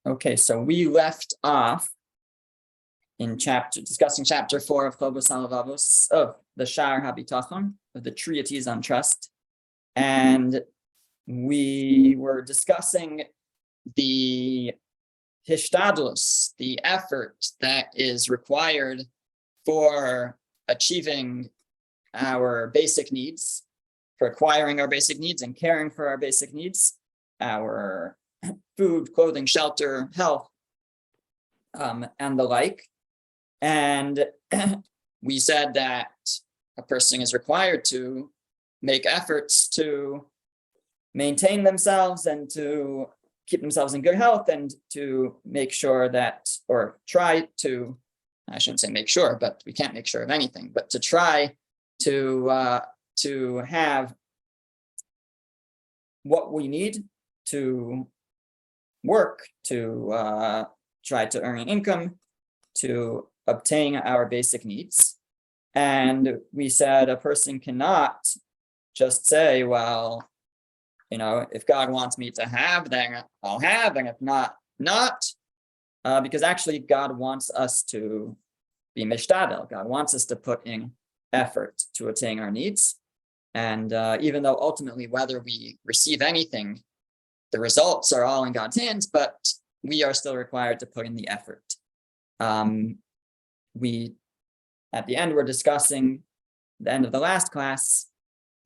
Okay, so we left off in discussing chapter 4 of Chovos HaLevavos of the Shaar Habitachon, of the Treatise on Trust, and we were discussing the Hishtadlus, the effort that is required for achieving our basic needs, for acquiring our basic needs and caring for our basic needs, our food, clothing, shelter, health, and the like. And we said that a person is required to make efforts to maintain themselves and to keep themselves in good health and to make sure that, or try to, I shouldn't say make sure, but we can't make sure of anything, but to try to have what we need to work, to try to earn an income, to obtain our basic needs. And we said a person cannot just say, well, if God wants me to have, then I'll have, and if not, not. Because actually God wants us to be mishtadel. God wants us to put in effort to attain our needs. And even though ultimately whether we receive anything, the results are all in God's hands, but we are still required to put in the effort. We, at the end, we're discussing the end of the last class.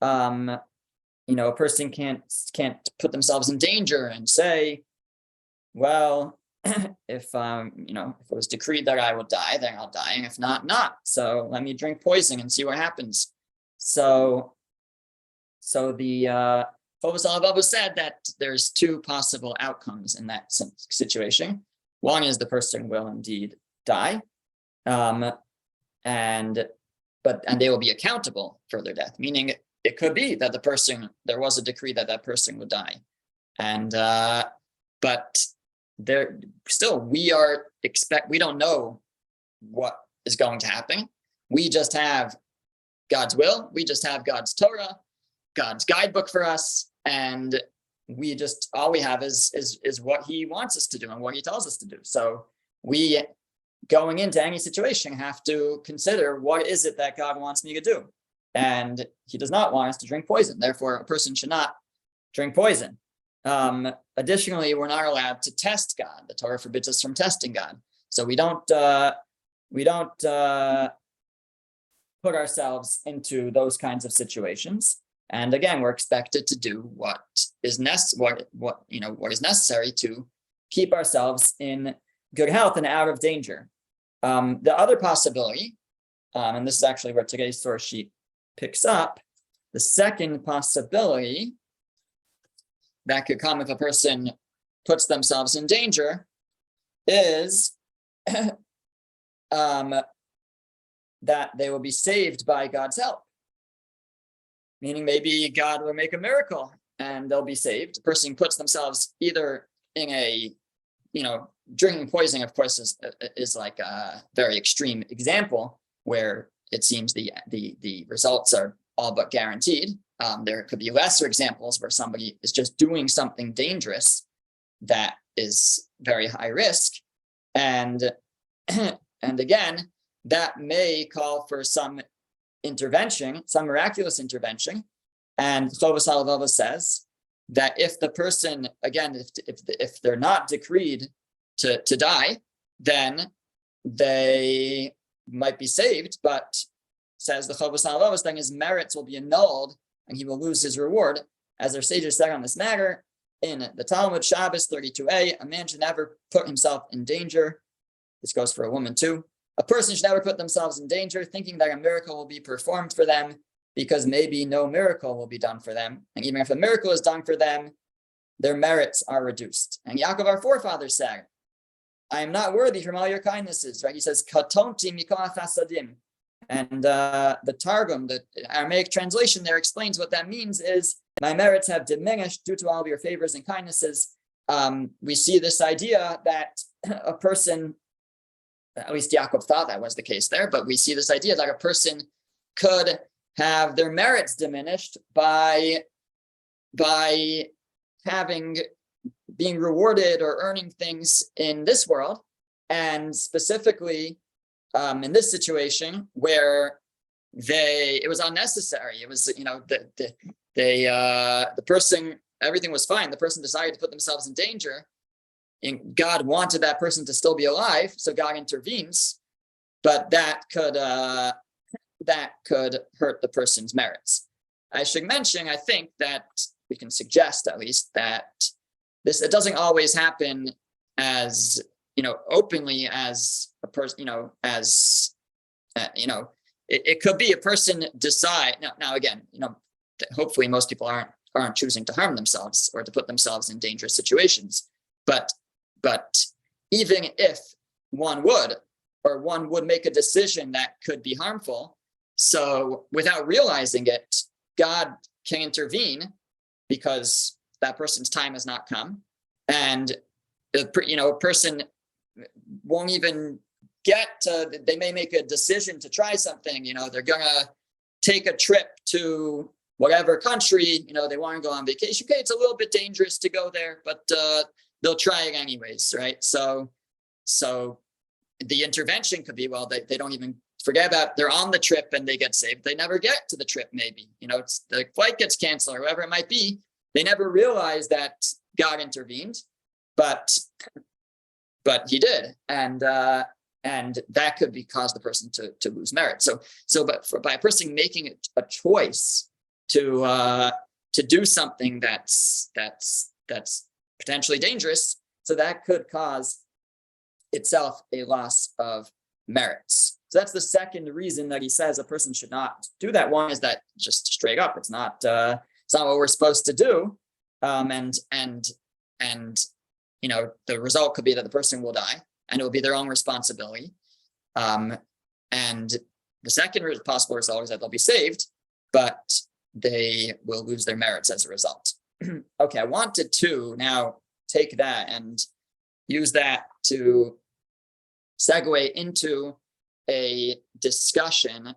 A person can't put themselves in danger and say, well, if it was decreed that I will die, then I'll die, and if not, not. So let me drink poison and see what happens. So the Chovos HaLevavos said that there's two possible outcomes in that situation. One is the person will indeed die, and they will be accountable for their death. Meaning, it could be that there was a decree that person would die, and but there still we don't know what is going to happen. We just have God's will. We just have God's Torah, God's guidebook for us, and we just all we have is what He wants us to do and what He tells us to do. So we, going into any situation, have to consider, what is it that God wants me to do? And He does not want us to drink poison. Therefore, a person should not drink poison. Additionally, we're not allowed to test God. The Torah forbids us from testing God. So we don't put ourselves into those kinds of situations. And again, we're expected to do what is necessary to keep ourselves in good health and out of danger. The other possibility, and this is actually where today's source sheet picks up, the second possibility that could come if a person puts themselves in danger is that they will be saved by God's help. Meaning maybe God will make a miracle and they'll be saved. A person puts themselves either in drinking poison, of course, is like a very extreme example where it seems the results are all but guaranteed. There could be lesser examples where somebody is just doing something dangerous that is very high risk, and again, that may call for some intervention, some miraculous intervention. And Chovos HaLevavos says that if the person, again, if they're not decreed to die, then they might be saved, but says the Chovos HaLevavos, then his merits will be annulled and he will lose his reward. As our sages said on this matter, in the Talmud Shabbos 32a, a man should never put himself in danger. This goes for a woman too. A person should never put themselves in danger thinking that a miracle will be performed for them, because maybe no miracle will be done for them. And even if a miracle is done for them, their merits are reduced. And Yaakov, our forefather, said, I am not worthy from all your kindnesses, right? He says, Katonti mikol chasadim. And the Targum, the Aramaic translation there, explains what that means is, my merits have diminished due to all of your favors and kindnesses. We see this idea that a person, at least Yaakov thought that was the case there, but we see this idea that a person could have their merits diminished by having being rewarded or earning things in this world, and specifically in this situation where it was unnecessary. It was, the person, everything was fine. The person decided to put themselves in danger, and God wanted that person to still be alive, so God intervenes. But that could hurt the person's merits. I should mention, I think that we can suggest at least that it doesn't always happen as openly as a person, it could be a person decide. Now again, hopefully most people aren't choosing to harm themselves or to put themselves in dangerous situations. But even if one would make a decision that could be harmful, so without realizing it, God can intervene because that person's time has not come, and a person won't even they may make a decision to try something. They're gonna take a trip to whatever country, they want to go on vacation. Okay, it's a little bit dangerous to go there, but they'll try it anyways, right? So the intervention could be, well, they don't even forget about, they're on the trip and they get saved. They never get to the trip, maybe, it's the flight gets canceled or whatever it might be. They never realized that God intervened, but he did. And that could cause the person to lose merit. But by a person making a choice to do something that's potentially dangerous, so that could cause itself a loss of merits. So that's the second reason that he says a person should not do that. One is that just straight up, it's not what we're supposed to do, and the result could be that the person will die, and it will be their own responsibility. And the second possible result is that they'll be saved, but they will lose their merits as a result. Okay, I wanted to now take that and use that to segue into a discussion,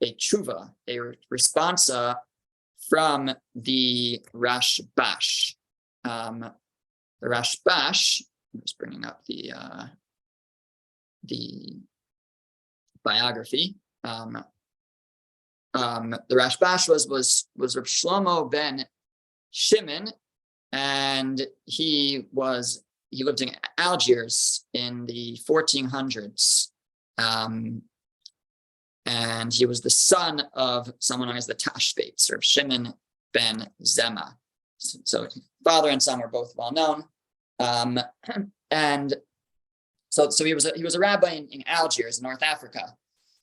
a tshuva, a responsa from the Rashbash. The Rashbash, I'm just bringing up the biography. The Rashbash was Rav Shlomo ben Shimon, and he lived in Algiers in the 1400s, and he was the son of someone known as the Tashbates, or Shimon ben Zema. So father and son were both well known, and so he was a rabbi in Algiers, North Africa,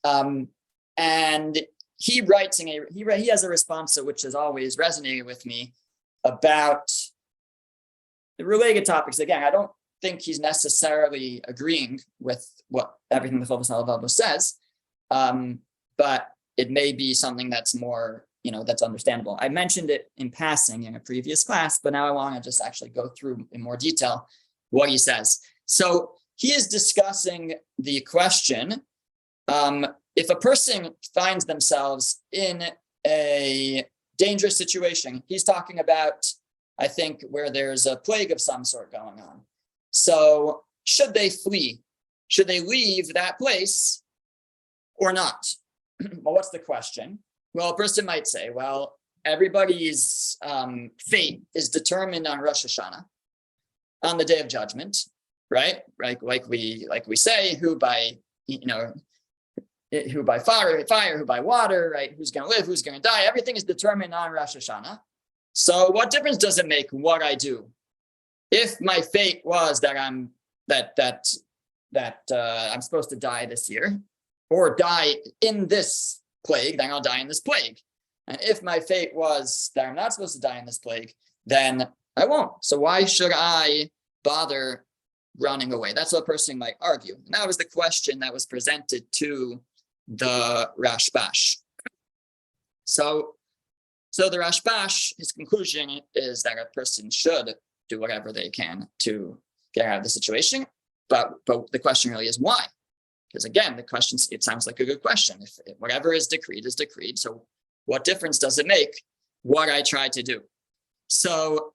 and he writes he has a responsa which has always resonated with me about the related topics. Again, I don't think he's necessarily agreeing with everything the Chofetz Halevavos says, but it may be something that's more, that's understandable. I mentioned it in passing in a previous class, but now I want to just actually go through in more detail what he says. So he is discussing the question, if a person finds themselves in a dangerous situation, he's talking about, I think, where there's a plague of some sort going on. So should they flee? Should they leave that place or not? Well, what's the question? Well, a person might say, well, everybody's fate is determined on Rosh Hashanah, on the Day of Judgment, right? Like we say, who by fire, who by water, right? Who's going to live, who's going to die? Everything is determined on Rosh Hashanah. So what difference does it make what I do? If my fate was that I'm supposed to die this year, or die in this plague, then I'll die in this plague. And if my fate was that I'm not supposed to die in this plague, then I won't. So why should I bother running away? That's what a person might argue. And that was the question that was presented to the Rashbash. So the Rashbash, his conclusion is that a person should do whatever they can to get out of the situation. But the question really is why? Because again, the question, it sounds like a good question. If whatever is decreed is decreed, so what difference does it make what I try to do? So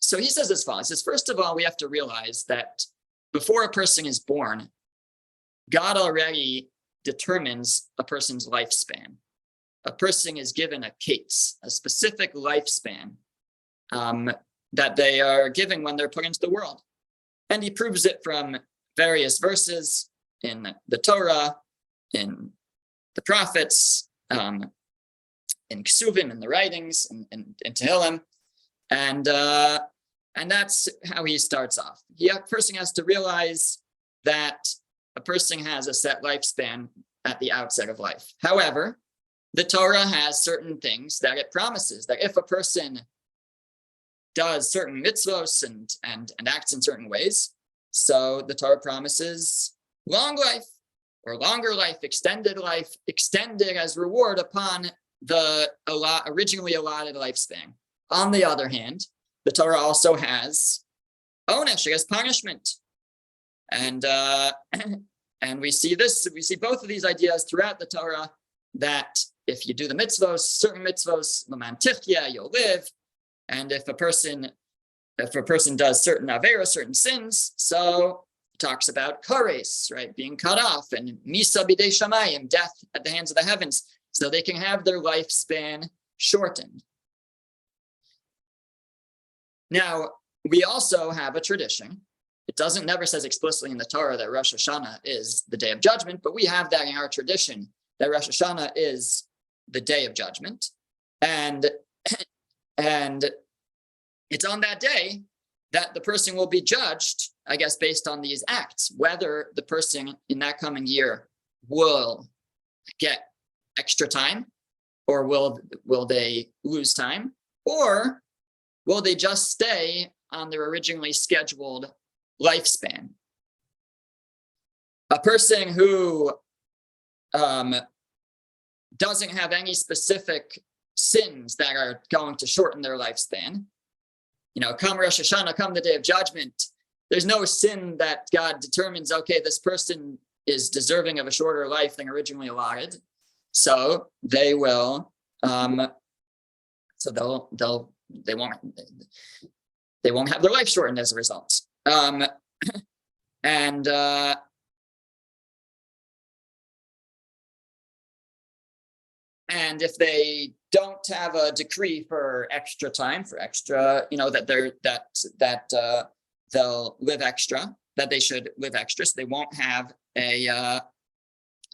So he says as follows. He says, first of all, we have to realize that before a person is born, God already determines a person's lifespan. A person is given a case, a specific lifespan that they are given when they're put into the world. And he proves it from various verses in the Torah, in the prophets, in Ksuvim, in the writings, in Tehillim. And that's how he starts off. A person has to realize that a person has a set lifespan at the outset of life. However, the Torah has certain things that it promises, that if a person does certain mitzvos and acts in certain ways, so the Torah promises long life or longer life, extended as reward upon the originally allotted lifespan. On the other hand, the Torah also has onesh, it has punishment. And we see both of these ideas throughout the Torah, that if you do the mitzvos, certain mitzvos, l'man tichya, you'll live. And if a person does certain averos, certain sins, so it talks about kares, right, being cut off, and misa bidei shamayim, death at the hands of the heavens, so they can have their lifespan shortened. Now, we also have a tradition. It never says explicitly in the Torah that Rosh Hashanah is the day of judgment, but we have that in our tradition, that Rosh Hashanah is the day of judgment. And it's on that day that the person will be judged, I guess, based on these acts, whether the person in that coming year will get extra time, or will they lose time, or will they just stay on their originally scheduled lifespan. A person who doesn't have any specific sins that are going to shorten their lifespan, come Rosh Hashanah, come the day of judgment, there's no sin that God determines, okay, this person is deserving of a shorter life than originally allotted, so they will, they won't have their life shortened as a result. And if they don't have a decree for extra time, that they'll live extra, that they should live extra, so they won't have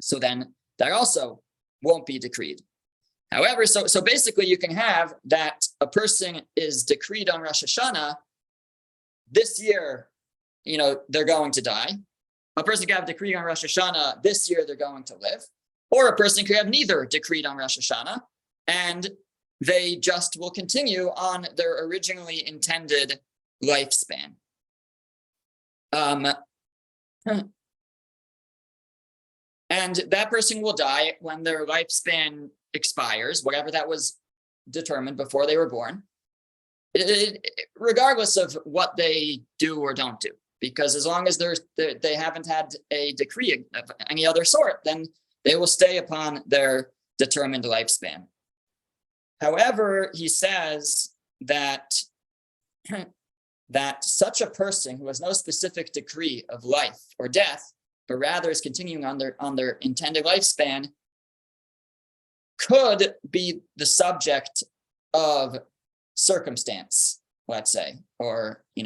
so then that also won't be decreed. However, so basically you can have that a person is decreed on Rosh Hashanah, this year, they're going to die. A person can have decreed on Rosh Hashanah, this year they're going to live. Or a person could have neither decreed on Rosh Hashanah, and they just will continue on their originally intended lifespan. And that person will die when their lifespan expires, whatever that was determined before they were born, regardless of what they do or don't do. Because as long as they haven't had a decree of any other sort, then they will stay upon their determined lifespan. However, he says that such a person who has no specific decree of life or death, but rather is continuing on their intended lifespan, could be the subject of circumstance, let's say, or he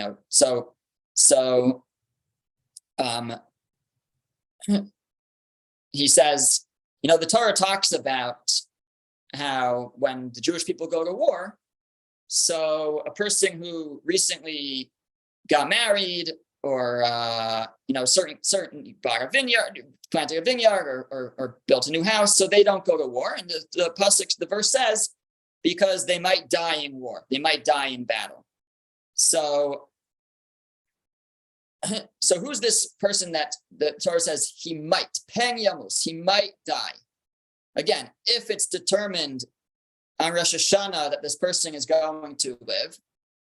says, the Torah talks about how when the Jewish people go to war, so a person who recently got married, or certain bought a vineyard, planted a vineyard, or built a new house, so they don't go to war. And the verse says, because they might die in war, they might die in battle. So who's this person that the Torah says he might, pen yamus, he might die? Again, if it's determined on Rosh Hashanah that this person is going to live,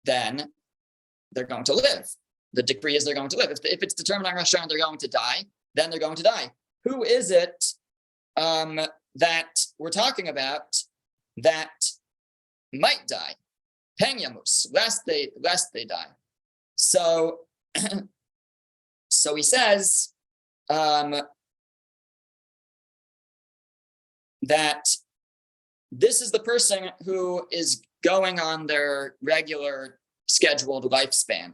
then they're going to live. The decree is they're going to live. If it's determined on Rosh Hashanah they're going to die, then they're going to die. Who is it that we're talking about that might die? penyamus, lest they die. So, so he says that this is the person who is going on their regular scheduled lifespan.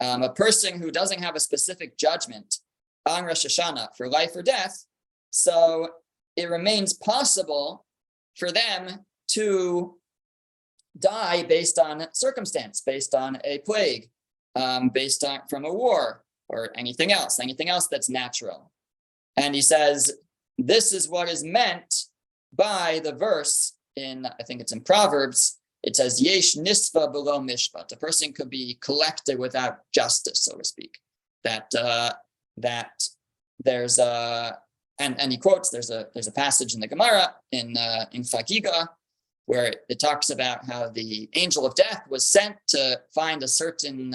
A person who doesn't have a specific judgment on Rosh Hashanah for life or death, so it remains possible for them to die based on circumstance, based on a plague, based on from a war or anything else that's natural. And he says, this is what is meant by the verse in, I think it's in Proverbs, it says, Yesh nisva below mishpat. A person could be collected without justice, so to speak. That there's a, and he quotes, there's a passage in the Gemara in Chagiga, where it talks about how the angel of death was sent to find a certain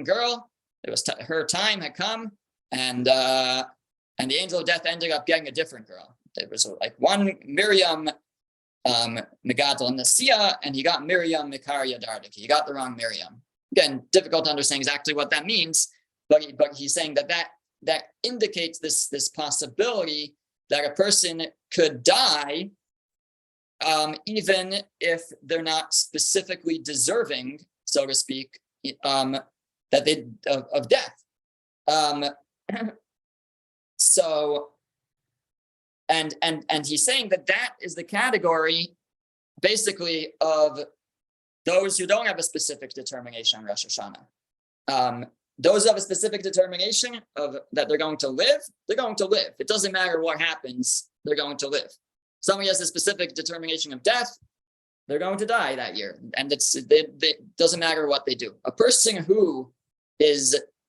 girl. It was her time had come, and the angel of death ended up getting a different girl. There was like one Miriam Megadol Nasia, and he got Miriam Mikaria Dardik. He got the wrong Miriam. Again, difficult to understand exactly what that means, but he's saying that indicates this possibility that a person could die even if they're not specifically deserving, so to speak, that they of death. So, and he's saying that is the category, basically, of those who don't have a specific determination on Rosh Hashanah. Those who have a specific determination of that they're going to live, they're going to live. It doesn't matter what happens, they're going to live. Somebody has a specific determination of death, they're going to die that year. And it doesn't matter what they do. A person who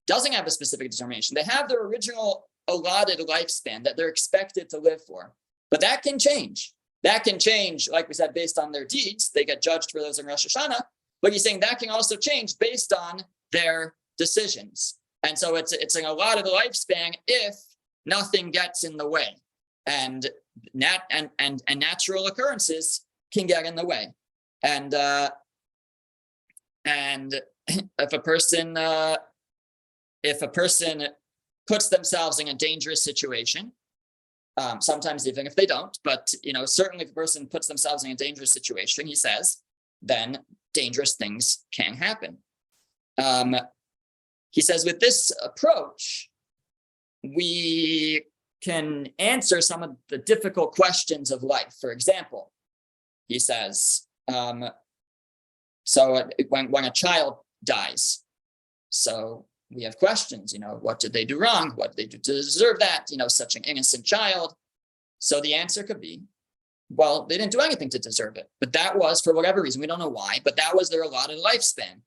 doesn't have a specific determination, they have their original allotted lifespan that they're expected to live for. But that can change. That can change, like we said, based on their deeds. They get judged for those in Rosh Hashanah. But he's saying that can also change based on their decisions. And so it's an allotted lifespan if nothing gets in the way. And natural occurrences can get in the way. And if a person puts themselves in a dangerous situation, sometimes even if they don't, but certainly if a person puts themselves in a dangerous situation, he says, then dangerous things can happen. He says, with this approach, we can answer some of the difficult questions of life. For example, he says, so when a child dies, so we have questions, what did they do wrong? What did they do to deserve that? Such an innocent child. So the answer could be, well, they didn't do anything to deserve it, but that was for whatever reason. We don't know why, but that was their allotted lifespan.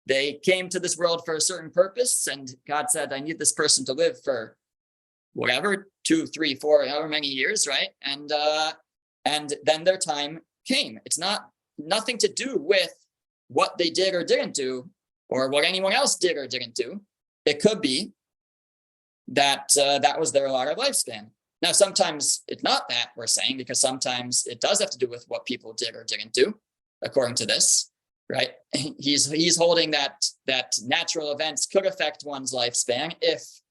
They came to this world for a certain purpose, and God said, I need this person to live for whatever, 2, 3, 4, however many years, right? And then their time came. It's nothing to do with what they did or didn't do, or what anyone else did or didn't do. It could be that that was their allotted lifespan. Now, sometimes it's not that we're saying, because sometimes it does have to do with what people did or didn't do, according to this, right? He's holding that natural events could affect one's lifespan if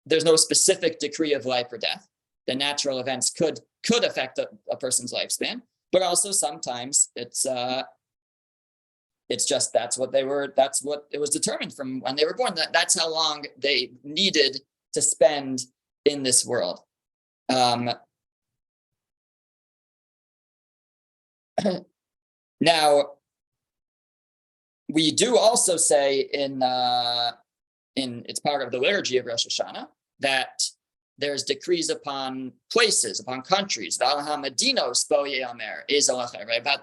there's no specific decree of life or death. The natural events could affect a person's lifespan, but also sometimes it's just that's what it was determined from when they were born. That's how long they needed to spend in this world. Now, we do also say in it's part of the liturgy of Rosh Hashanah that there's decrees upon places, upon countries, right? About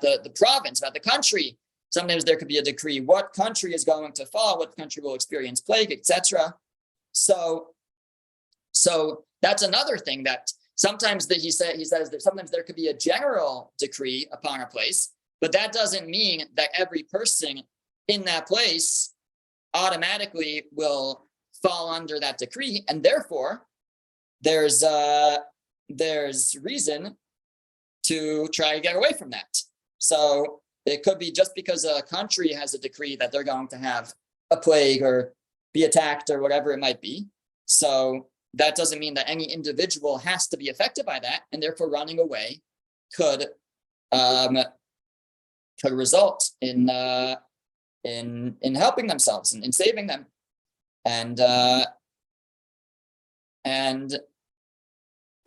the province, about the country. Sometimes there could be a decree what country is going to fall, what country will experience plague, etc. So that's another thing that sometimes he says that sometimes there could be a general decree upon a place, but that doesn't mean that every person in that place automatically will fall under that decree, and therefore there's there's reason to try to get away from that. So it could be just because a country has a decree that they're going to have a plague or be attacked or whatever it might be. So that doesn't mean that any individual has to be affected by that, and therefore running away could result in helping themselves and in saving them. And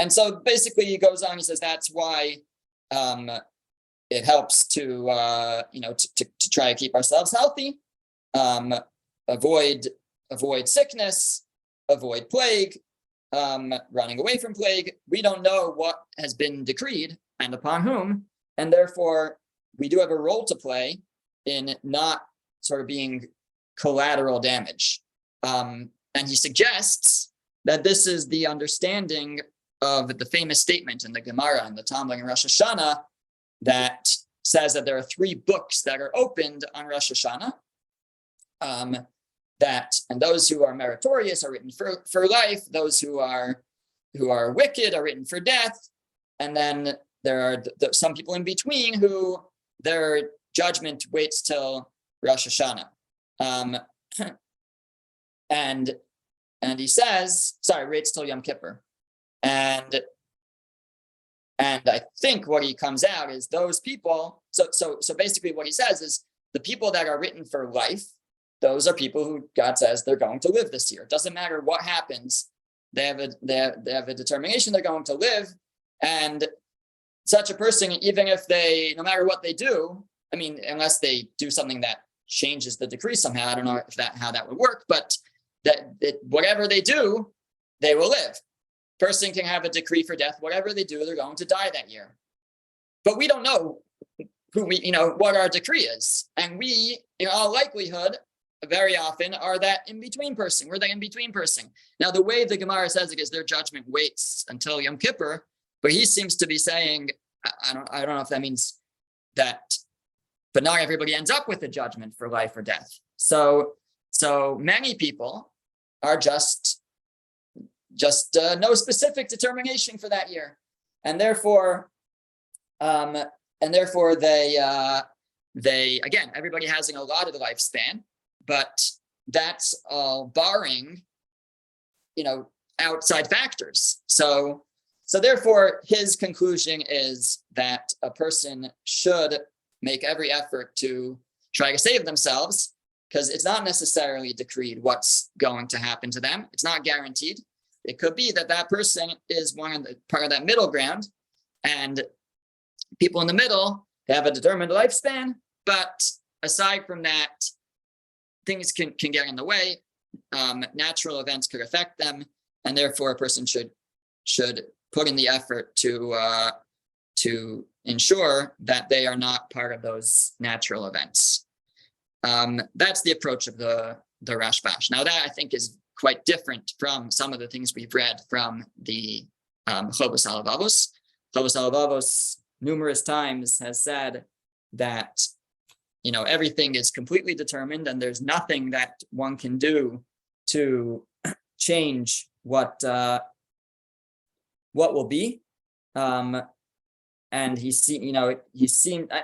so basically he goes on, he says that's why it helps to try to keep ourselves healthy, avoid sickness, avoid plague, running away from plague. We don't know what has been decreed and upon whom, and therefore we do have a role to play in not sort of being collateral damage. And he suggests that this is the understanding of the famous statement in the Gemara and the Talmud and Rosh Hashanah that says that there are 3 books that are opened on Rosh Hashanah. And those who are meritorious are written for life. Those who are wicked are written for death. And then there are some people in between who their judgment waits till Rosh Hashanah. And he says, waits till Yom Kippur. And I think what he comes out is those people. So basically what he says is the people that are written for life, those are people who God says they're going to live this year. It doesn't matter what happens. They have a determination they're going to live. And such a person, even if no matter what they do, I mean, unless they do something that changes the decree somehow, I don't know how that would work, but whatever they do, they will live. Person can have a decree for death. Whatever they do, they're going to die that year. But we don't know what our decree is. And we, in all likelihood, very often are that in-between person. We're the in-between person. Now, the way the Gemara says it is their judgment waits until Yom Kippur, but he seems to be saying, I don't know if that means that, but not everybody ends up with a judgment for life or death. So many people are just no specific determination for that year, and therefore they again, everybody has an allotted lifespan, but that's all barring outside factors. So therefore his conclusion is that a person should make every effort to try to save themselves, because it's not necessarily decreed what's going to happen to them. It's not guaranteed. It could be that person is part of that middle ground, and people in the middle have a determined lifespan. But aside from that, things can get in the way. Natural events could affect them, and therefore a person should put in the effort to ensure that they are not part of those natural events. That's the approach of the Rashbash. Now that I think is quite different from some of the things we've read from the Chovos HaLevavos. Chovos HaLevavos numerous times has said that everything is completely determined and there's nothing that one can do to change what will be. And he seemed.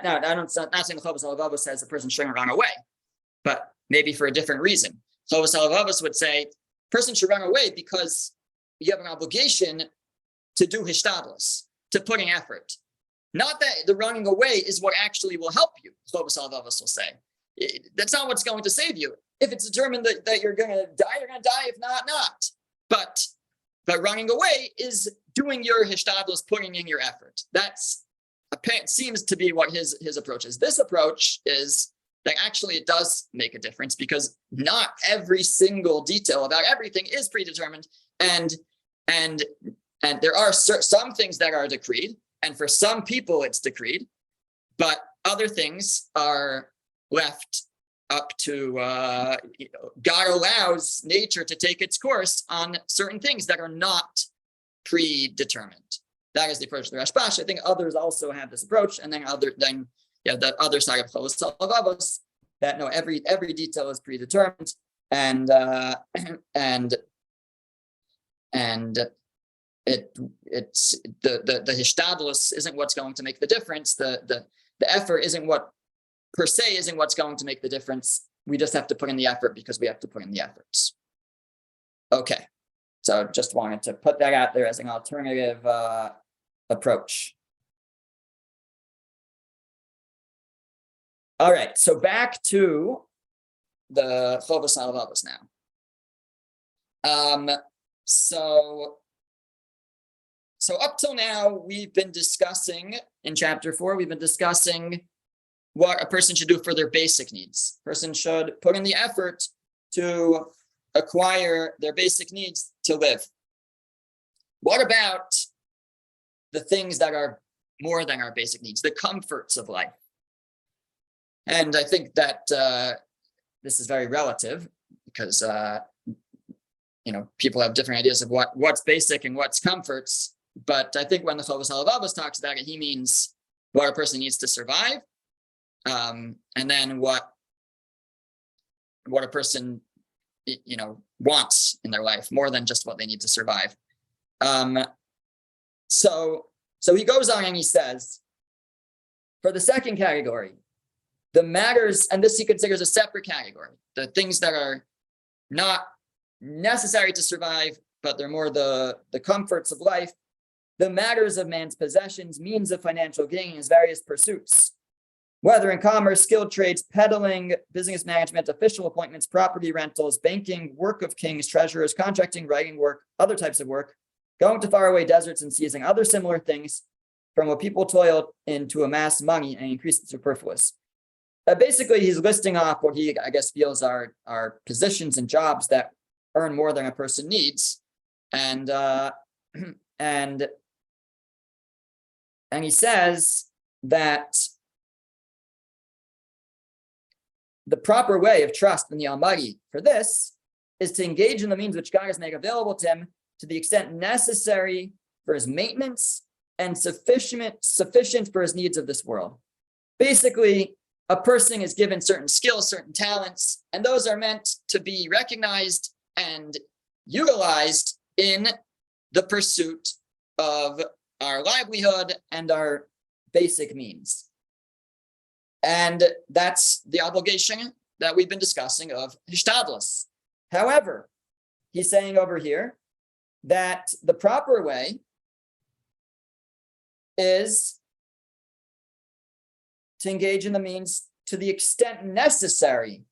Now, I'm not saying Chovos HaLevavos says a person shouldn't run away, but maybe for a different reason. Chovos HaLevavos would say person should run away because you have an obligation to do Hishtadlus, to put in effort. Not that the running away is what actually will help you, Chovos HaLevavos will say. That's not what's going to save you. If it's determined that you're going to die, you're going to die. If not, not. But running away is doing your Hishtadlus, putting in your effort. Seems to be what his approach is. This approach is that actually it does make a difference, because not every single detail about everything is predetermined, and there are some things that are decreed, and for some people it's decreed, but other things are left up to God allows nature to take its course on certain things that are not predetermined. That is the approach of the Rashbash. I think others also have this approach, and then the other side of Chovos HaLevavos, that no, every detail is predetermined, and it's the Hishtadlus isn't what's going to make the difference. The effort isn't what per se isn't what's going to make the difference. We just have to put in the effort because we have to put in the efforts. Okay, so just wanted to put that out there as an alternative approach. All right, so back to the Chovos HaLevavos now. So up till now, we've been discussing, in chapter 4, we've been discussing what a person should do for their basic needs. A person should put in the effort to acquire their basic needs to live. What about the things that are more than our basic needs, the comforts of life? And I think that this is very relative because people have different ideas of what's basic and what's comforts. But I think when the Chovos HaLevavos talks about it, he means what a person needs to survive, and then what a person wants in their life more than just what they need to survive. So he goes on and he says, for the second category, the matters, and this he considers a separate category, the things that are not necessary to survive, but they're more the comforts of life, the matters of man's possessions, means of financial gain, his various pursuits, whether in commerce, skilled trades, peddling, business management, official appointments, property rentals, banking, work of kings, treasurers, contracting, writing work, other types of work, going to faraway deserts and seizing other similar things from what people toil in to amass money and increase the superfluous. Basically, he's listing off what he, I guess, feels are positions and jobs that earn more than a person needs, and he says that the proper way of trust in the Almighty for this is to engage in the means which God has made available to him to the extent necessary for his maintenance and sufficient for his needs of this world. Basically, a person is given certain skills, certain talents, and those are meant to be recognized and utilized in the pursuit of our livelihood and our basic means. And that's the obligation that we've been discussing of Hishtadlus. However, he's saying over here that the proper way is to engage in the means to the extent necessary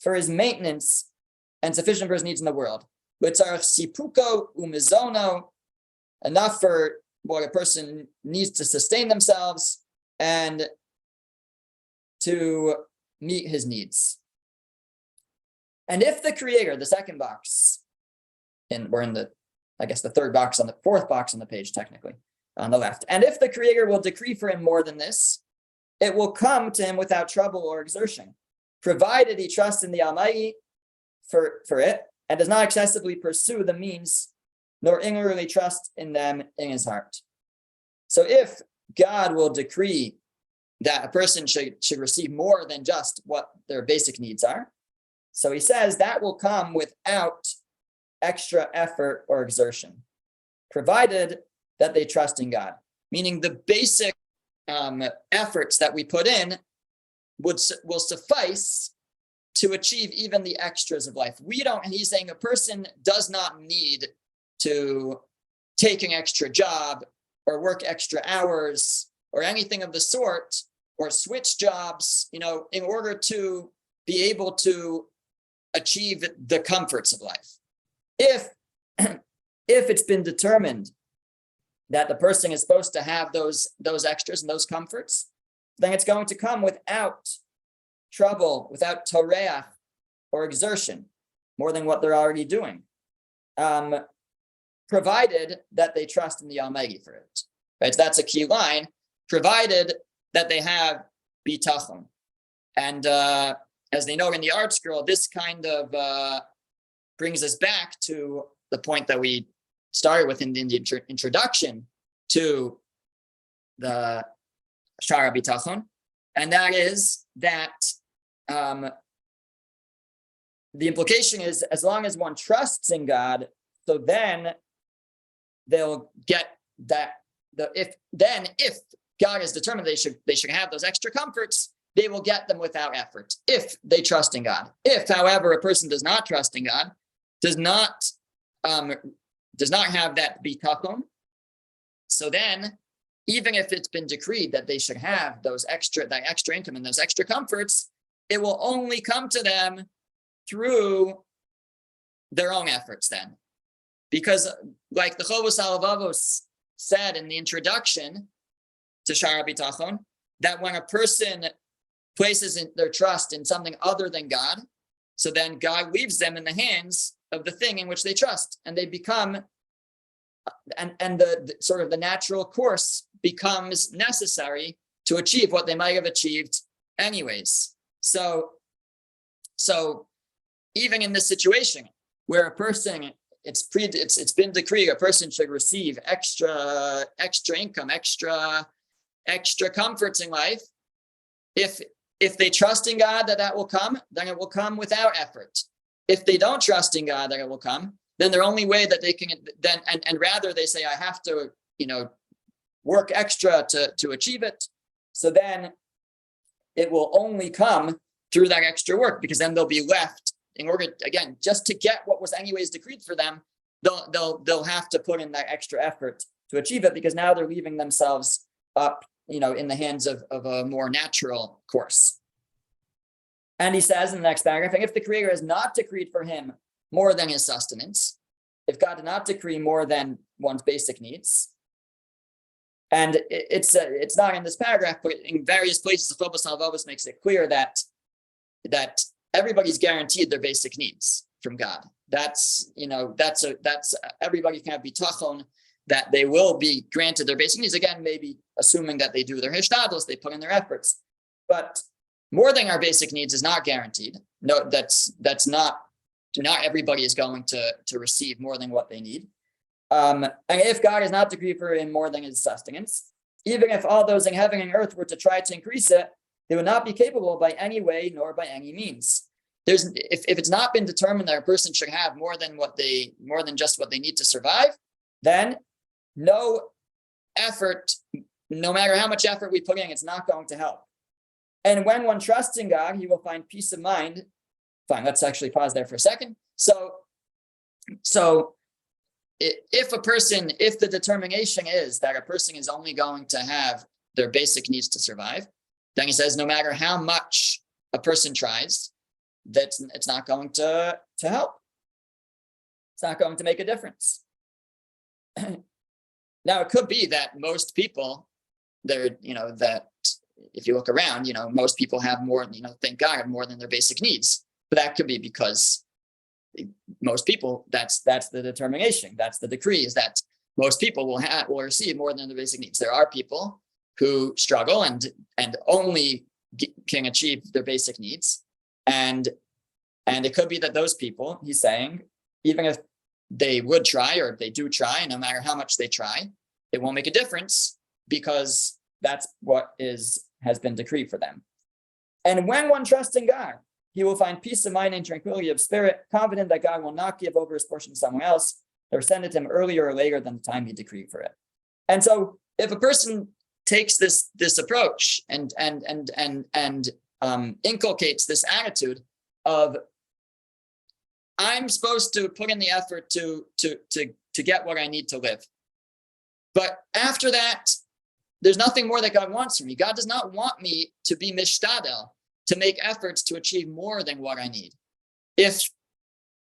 for his maintenance and sufficient for his needs in the world. Sipuko umizono, enough for what a person needs to sustain themselves and to meet his needs. And if the Creator, the second box, we're in the third box on the fourth box on the page, technically, on the left. And if the Creator will decree for him more than this, it will come to him without trouble or exertion, provided he trusts in the Almighty for it and does not excessively pursue the means, nor inwardly trust in them in his heart. So if God will decree that a person should receive more than just what their basic needs are, so he says that will come without extra effort or exertion, provided that they trust in God. Meaning the basic efforts that we put in will suffice to achieve even the extras of life. He's saying a person does not need to take an extra job or work extra hours or anything of the sort, or switch jobs, in order to be able to achieve the comforts of life. If it's been determined that the person is supposed to have those extras and those comforts, then it's going to come without trouble, without toreach or exertion, more than what they're already doing, provided that they trust in the Almighty for it. Right? So that's a key line, provided that they have Bitachon. And as they note in the art scroll, this kind of brings us back to the point that we started with in the introduction to the Shaar Habitachon, and that is that the implication is, as long as one trusts in God, so then they'll get that. If God is determined they should have those extra comforts, they will get them without effort if they trust in God. If, however, a person does not trust in God, does not have that bitachon, so then even if it's been decreed that they should have that extra income and those extra comforts, it will only come to them through their own efforts then. Because like the Chovos HaLevavos said in the introduction to Shaar Habitachon, that when a person places their trust in something other than God, so then God leaves them in the hands of the thing in which they trust, and they become, and the sort of the natural course becomes necessary to achieve what they might have achieved anyways. So even in this situation where a person, it's been decreed a person should receive extra income, extra comforts in life, if they trust in God that will come, then it will come without effort. If they don't trust in God that it will come, then their only way that they can then and rather they say I have to work extra to achieve it. So then it will only come through that extra work, because then they'll be left, in order again just to get what was anyways decreed for them, they'll have to put in that extra effort to achieve it, because now they're leaving themselves up in the hands of a more natural course. And he says in the next paragraph, and if the Creator has not decreed for him more than his sustenance, if God did not decree more than one's basic needs, and it's not in this paragraph, but in various places, the Chovos HaLevavos makes it clear that everybody's guaranteed their basic needs from God. That's everybody can have bitachon that they will be granted their basic needs. Again, maybe assuming that they do their Hishtadlus, they put in their efforts. But more than our basic needs is not guaranteed. No, that's not everybody is going to receive more than what they need. And if God has not decreed for him more than his sustenance, even if all those in heaven and earth were to try to increase it, they would not be capable by any way nor by any means. If it's not been determined that a person should have more than just what they need to survive, then no effort, no matter how much effort we put in, it's not going to help. And when one trusts in God, he will find peace of mind. Fine, let's actually pause there for a second. So if the determination is that a person is only going to have their basic needs to survive, then he says no matter how much a person tries, it's not going to help. It's not going to make a difference. Now, it could be that most people, that if you look around, most people have more, thank God, have more than their basic needs. But that could be because most people, that's the determination, that's the decree, is that most people will receive more than their basic needs. There are people who struggle and only can achieve their basic needs. And it could be that those people, he's saying, even if they would try, or if they do try, no matter how much they try, it won't make a difference, because that's what has been decreed for them. And when one trusts in God, he will find peace of mind and tranquility of spirit, confident that God will not give over his portion to someone else, or send it to him earlier or later than the time he decreed for it. And so if a person takes this approach and inculcates this attitude of, I'm supposed to put in the effort to get what I need to live, but after that, there's nothing more that God wants from me. God does not want me to be mishtadel, to make efforts to achieve more than what I need. If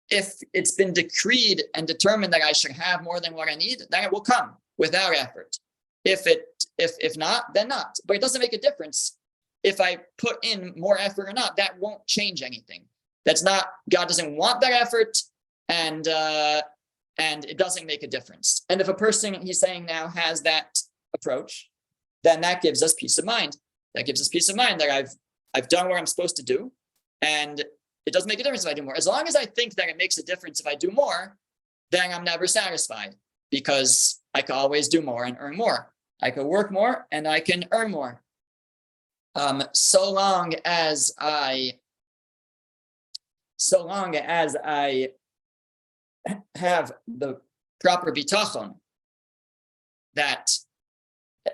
it's been decreed and determined that I should have more than what I need, then it will come without effort. If not, then not. But it doesn't make a difference if I put in more effort or not. That won't change anything. That's not, God doesn't want that effort, and it doesn't make a difference. And if a person, he's saying now, has that approach, then that gives us peace of mind. That gives us peace of mind that I've done what I'm supposed to do, and it doesn't make a difference if I do more. As long as I think that it makes a difference if I do more, then I'm never satisfied, because I can always do more and earn more. I can work more and I can earn more. So long as I have the proper bitachon that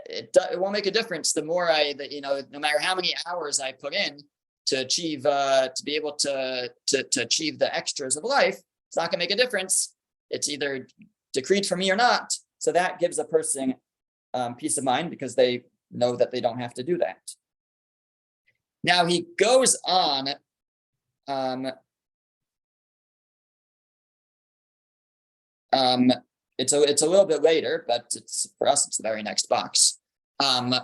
it won't make a difference. The more no matter how many hours I put in to achieve, to be able to achieve the extras of life, it's not going to make a difference. It's either decreed for me or not. So that gives a person peace of mind because they know that they don't have to do that. Now he goes on. It's a little bit later, but for us it's the very next box. And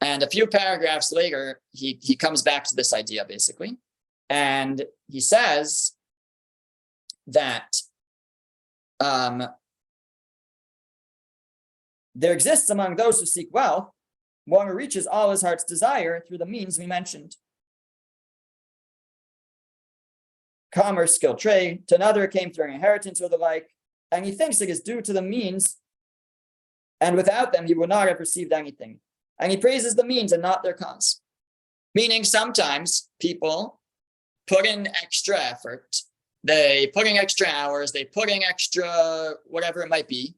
a few paragraphs later, he comes back to this idea basically, and he says that there exists among those who seek wealth one who reaches all his heart's desire through the means we mentioned. Commerce, skill, trade. To another it came through inheritance or the like, and he thinks it is due to the means, and without them he would not have received anything. And he praises the means and not their cause. Meaning sometimes people put in extra effort, they put in extra hours, they put in extra whatever it might be,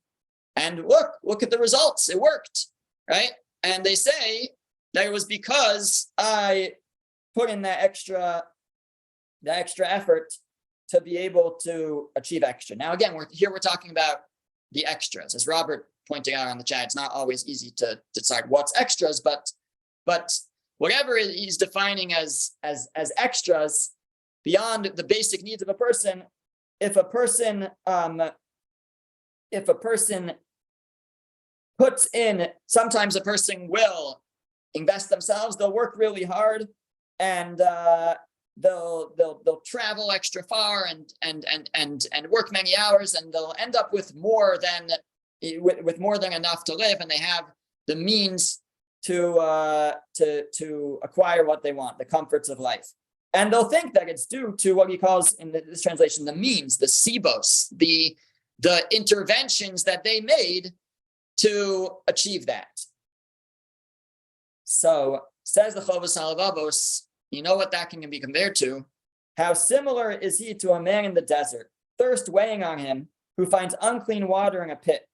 and look at the results, it worked, right? And they say that it was because I put in that extra effort to be able to achieve extra. Now, again, we're talking about the extras. As Robert pointed out on the chat, it's not always easy to decide what's extras, but whatever he's defining as extras beyond the basic needs of a person, if a person puts in, sometimes a person will invest themselves, they'll work really hard, and they'll travel extra far and work many hours, and they'll end up with more than enough to live, and they have the means to acquire what they want, the comforts of life. And they'll think that it's due to what he calls in this translation the means, the sibos, the interventions that they made to achieve that. So says the Chovos HaLevavos, you know what that can be compared to? How similar is he to a man in the desert, thirst weighing on him, who finds unclean water in a pit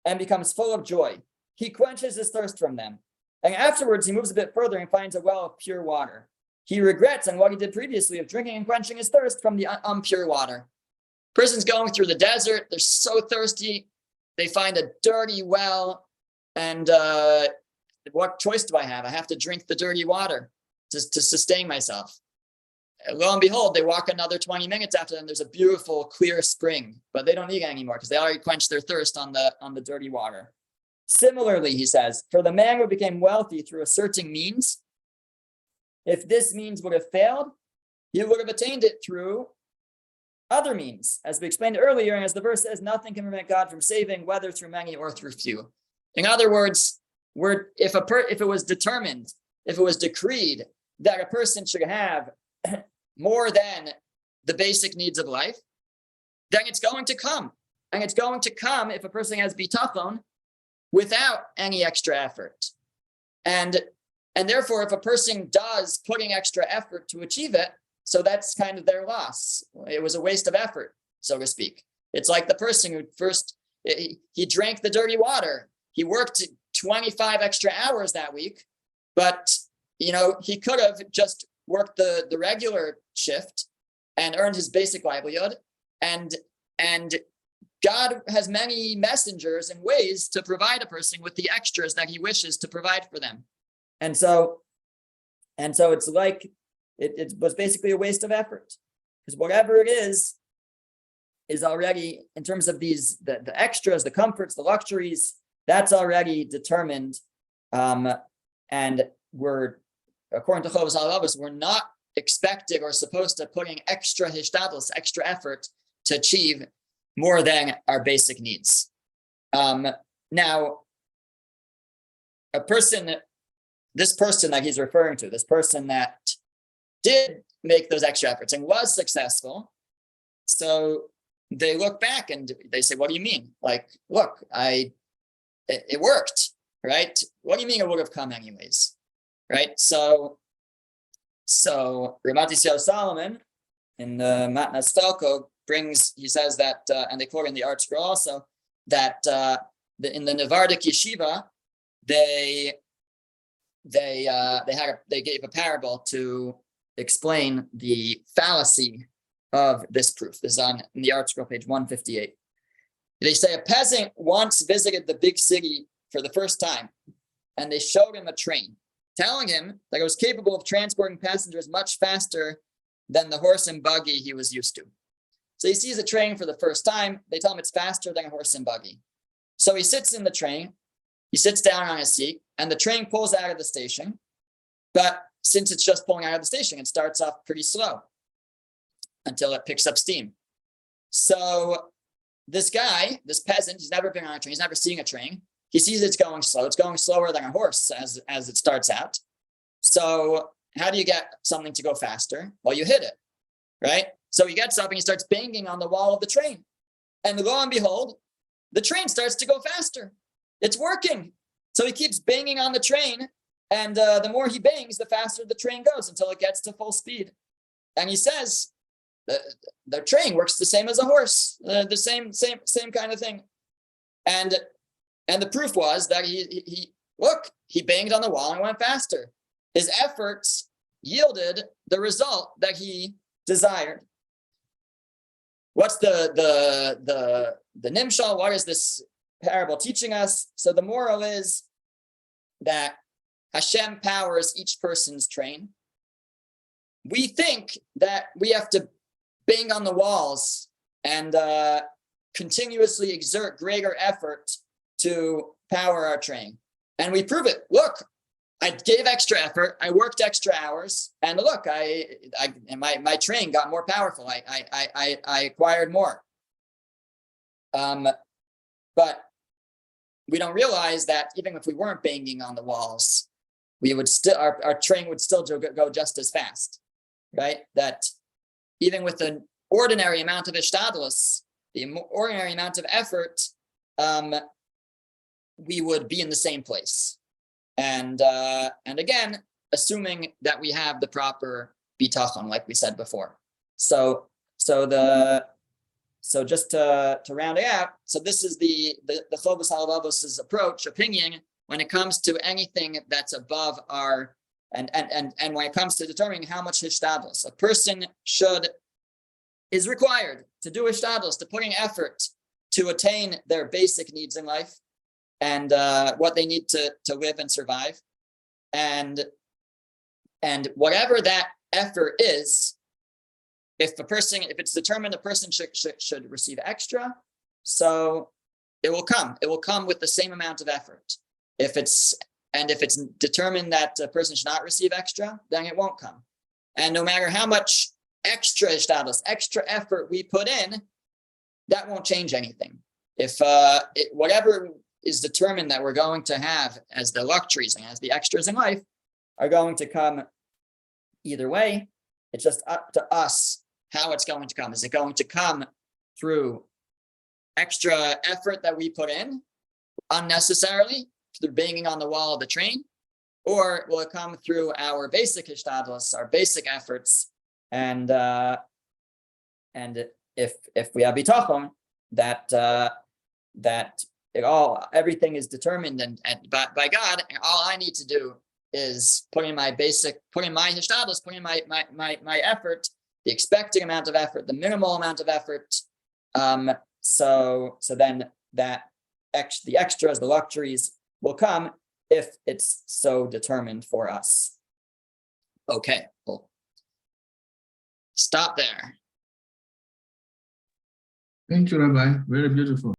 and becomes full of joy. He quenches his thirst from them. And afterwards, he moves a bit further and finds a well of pure water. He regrets on what he did previously of drinking and quenching his thirst from the impure water. Person's going through the desert. They're so thirsty. They find a dirty well. And what choice do I have? I have to drink the dirty water to sustain myself. And lo and behold, they walk another 20 minutes after them. There's a beautiful, clear spring, but they don't need it anymore because they already quenched their thirst on the dirty water. Similarly, he says, for the man who became wealthy through a certain means, if this means would have failed, he would have attained it through other means. As we explained earlier, and as the verse says, nothing can prevent God from saving, whether through many or through few. In other words, if it was determined, if it was decreed that a person should have more than the basic needs of life, then it's going to come. And it's going to come if a person has bitachon without any extra effort. And therefore, if a person does putting extra effort to achieve it, so that's kind of their loss. It was a waste of effort, so to speak. It's like the person who first, he drank the dirty water. He worked 25 extra hours that week, but he could have just worked the regular shift and earned his basic livelihood. And God has many messengers and ways to provide a person with the extras that he wishes to provide for them. And so it's like it was basically a waste of effort, because whatever it is already, in terms of these the extras, the comforts, the luxuries, that's already determined. And we're, according to Chovos HaLevavos, we're not expected or supposed to put in extra hishtadlus, extra effort to achieve more than our basic needs. Now, this person that he's referring to, this person that did make those extra efforts and was successful, so they look back and they say, what do you mean? Like, look, it worked, right? What do you mean it would have come anyways, right? So Ramat Yisrael Solomon in the Matnas Talko he says that, and they quote in the Art Scroll also, that in the Nevardik yeshiva, they gave a parable to explain the fallacy of this proof. This is in the article, page 158. They say a peasant once visited the big city for the first time, and they showed him a train, telling him that it was capable of transporting passengers much faster than the horse and buggy he was used to. So he sees a train for the first time. They tell him it's faster than a horse and buggy. So he sits in the train. He sits down on his seat, and the train pulls out of the station. But since it's just pulling out of the station, it starts off pretty slow until it picks up steam. So this guy, this peasant, he's never been on a train. He's never seen a train. He sees it's going slow. It's going slower than a horse as it starts out. So how do you get something to go faster? Well, you hit it, right? So he gets up and he starts banging on the wall of the train. And lo and behold, the train starts to go faster. It's working. So he keeps banging on the train. And the more he bangs, the faster the train goes until it gets to full speed. And he says, the train works the same as a horse, the same kind of thing. And the proof was that he banged on the wall and went faster. His efforts yielded the result that he desired. What's the nimshal? What is this parable teaching us? So the moral is that Hashem powers each person's train. We think that we have to bang on the walls and continuously exert greater effort to power our train. And we prove it. Look, I gave extra effort. I worked extra hours. And look, my train got more powerful. I acquired more. But we don't realize that even if we weren't banging on the walls, we would still our train would still go just as fast, right? That even with an ordinary amount of Hishtadlus, the ordinary amount of effort, we would be in the same place. And again, assuming that we have the proper Bitachon, like we said before. So just to round it out, so this is the Chovos HaLevavos's opinion when it comes to anything that's above our and when it comes to determining how much Hishtadlus a person is required to do Hishtadlus, to put in effort to attain their basic needs in life and what they need to live and survive, and whatever that effort is, if it's determined a person should receive extra, so it will come with the same amount of effort. If it's determined that a person should not receive extra, then it won't come. And no matter how much extra Hishtadlus, extra effort we put in, that won't change anything. If whatever is determined that we're going to have as the luxuries and as the extras in life are going to come either way, it's just up to us how it's going to come. Is it going to come through extra effort that we put in unnecessarily, through banging on the wall of the train, or will it come through our basic Hishtadlus, our basic efforts, and if we have Bitachon, that everything is determined and by God, and all I need to do is put in my Hishtadlus, put in my effort, the expected amount of effort, the minimal amount of effort. So then the extras, the luxuries will come if it's so determined for us. Okay, we'll stop there. Thank you, Rabbi. Very beautiful.